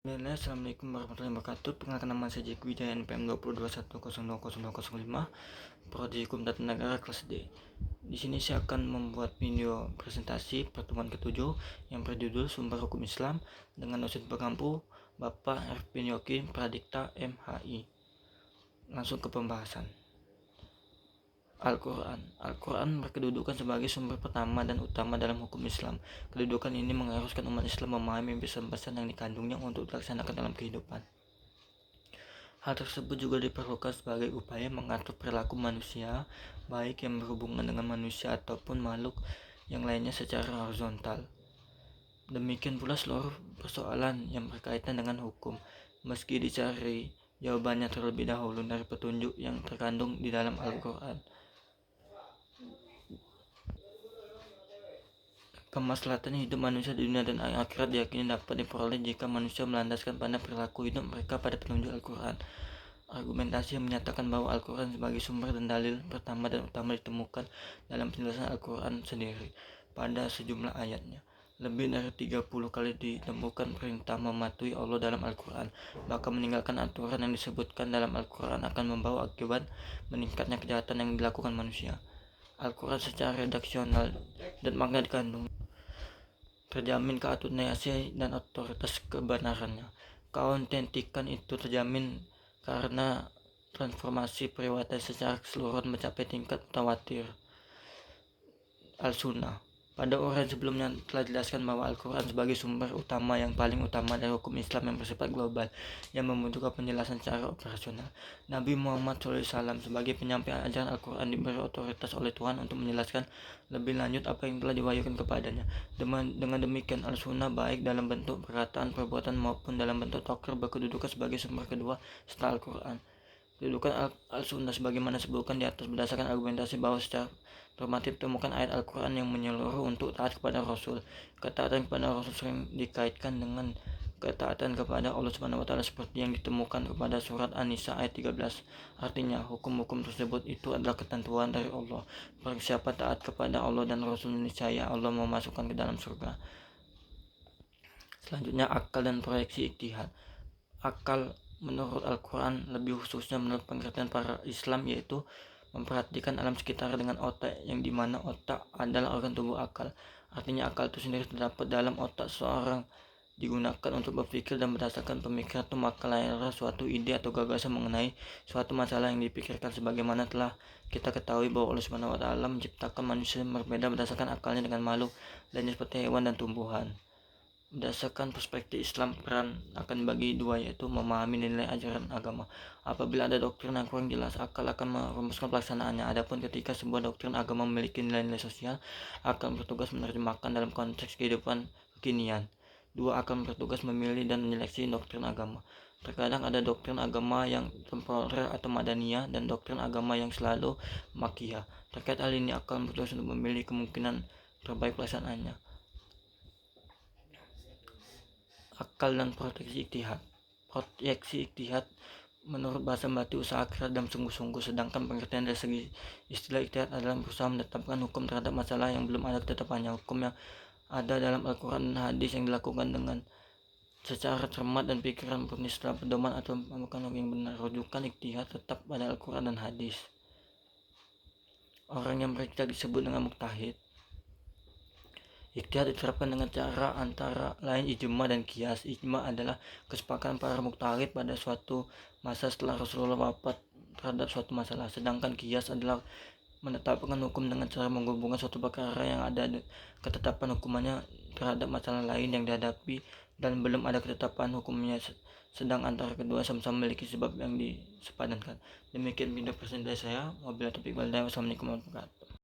Assalamualaikum warahmatullahi wabarakatuh. Perkenalkan, nama saya Jack Wijaya, NPM 2021020005, Prodi Hukum Tata Negara kelas D. Di sini saya akan membuat video presentasi pertemuan ke-7 yang berjudul Sumber Hukum Islam dengan dosen pengampu Bapak Ervin Yokin Pradikta MHI. Langsung ke pembahasan. Al-Quran berkedudukan sebagai sumber pertama dan utama dalam hukum Islam. Kedudukan ini mengharuskan umat Islam memahami pesan-pesan yang dikandungnya untuk dilaksanakan dalam kehidupan. Hal tersebut juga diperlukan sebagai upaya mengatur perilaku manusia, baik yang berhubungan dengan manusia ataupun makhluk yang lainnya secara horizontal. Demikian pula seluruh persoalan yang berkaitan dengan hukum, meski dicari jawabannya terlebih dahulu dari petunjuk yang terkandung di dalam Al-Quran. Kemaslahatan hidup manusia di dunia dan akhirat diyakini dapat diperoleh jika manusia melandaskan pada perilaku hidup mereka pada petunjuk Al-Quran. Argumentasi yang menyatakan bahwa Al-Quran sebagai sumber dan dalil pertama dan utama ditemukan dalam penjelasan Al-Quran sendiri pada sejumlah ayatnya. Lebih dari 30 kali ditemukan perintah mematuhi Allah dalam Al-Quran. Maka meninggalkan aturan yang disebutkan dalam Al-Quran akan membawa akibat meningkatnya kejahatan yang dilakukan manusia. Al-Quran secara redaksional dan makna dikandung terjamin keautentikasi dan otoritas kebenarannya. Keautentikan itu terjamin karena transformasi periwatan secara keseluruhan mencapai tingkat mutawatir al-sunnah. Pada uraian sebelumnya telah dijelaskan bahwa Al-Quran sebagai sumber utama yang paling utama dari hukum Islam yang bersifat global yang membutuhkan penjelasan secara operasional. Nabi Muhammad SAW sebagai penyampai ajaran Al-Quran diberi otoritas oleh Tuhan untuk menjelaskan lebih lanjut apa yang telah diwahyukan kepadanya. Dengan demikian, Al-Sunnah baik dalam bentuk perkataan, perbuatan maupun dalam bentuk tokir berkedudukan sebagai sumber kedua setelah Al-Quran. Kedudukan Al-Sunnah sebagaimana disebutkan di atas berdasarkan argumentasi bahwa secara normatif temukan ayat Al-Quran yang menyeluruh untuk taat kepada Rasul. Ketaatan kepada Rasul sering dikaitkan dengan ketaatan kepada Allah SWT seperti yang ditemukan kepada surat An-Nisa ayat 13. Artinya, hukum-hukum tersebut itu adalah ketentuan dari Allah. Barang siapa taat kepada Allah dan Rasul, niscaya Allah memasukkan ke dalam surga. Selanjutnya, akal dan proyeksi ijtihad. Akal menurut Al-Quran, lebih khususnya menurut pengertian para Islam, yaitu memperhatikan alam sekitar dengan otak, yang dimana otak adalah organ tubuh akal. Artinya akal itu sendiri terdapat dalam otak seseorang, digunakan untuk berpikir dan berdasarkan pemikiran itu maka lahirlah suatu ide atau gagasan mengenai suatu masalah yang dipikirkan. Sebagaimana telah kita ketahui bahwa Allah SWT menciptakan manusia berbeda berdasarkan akalnya dengan makhluk lainnya seperti hewan dan tumbuhan. Berdasarkan perspektif Islam, peran akan bagi dua, yaitu memahami nilai ajaran agama. Apabila ada doktrin yang kurang jelas, akal akan merumuskan pelaksanaannya. Adapun ketika sebuah doktrin agama memiliki nilai-nilai sosial, akan bertugas menerjemahkan dalam konteks kehidupan kekinian. Dua akan bertugas memilih dan menyeleksi doktrin agama. Terkadang ada doktrin agama yang temporer atau madaniyah dan doktrin agama yang selalu makiyah. Terkait hal ini akan bertugas untuk memilih kemungkinan terbaik pelaksanaannya. Akal dan proyeksi ijtihad. Proyeksi ijtihad menurut bahasa batu usaha keras dan sungguh-sungguh, sedangkan pengertian dari segi istilah ijtihad adalah berusaha menetapkan hukum terhadap masalah yang belum ada ketetapannya. Hukum yang ada dalam Al-Quran dan hadis yang dilakukan dengan secara cermat dan pikiran murni setelah pedoman atau menemukan yang benar. Rujukan ijtihad tetap pada Al-Quran dan hadis. Orang yang berijtihad disebut dengan mujtahid. Ijtihad diterapkan dengan cara antara lain ijma dan qiyas. Ijma adalah kesepakatan para mujtahid pada suatu masa setelah Rasulullah wafat terhadap suatu masalah. Sedangkan qiyas adalah menetapkan hukum dengan cara menghubungkan suatu perkara yang ada ketetapan hukumannya terhadap masalah lain yang dihadapi dan belum ada ketetapan hukumnya, sedang antara kedua sama-sama memiliki sebab yang disepadankan. Demikian video presentasi saya. Wabillahi taufiq wal hidayah. Wassalamualaikum warahmatullahi wabarakatuh.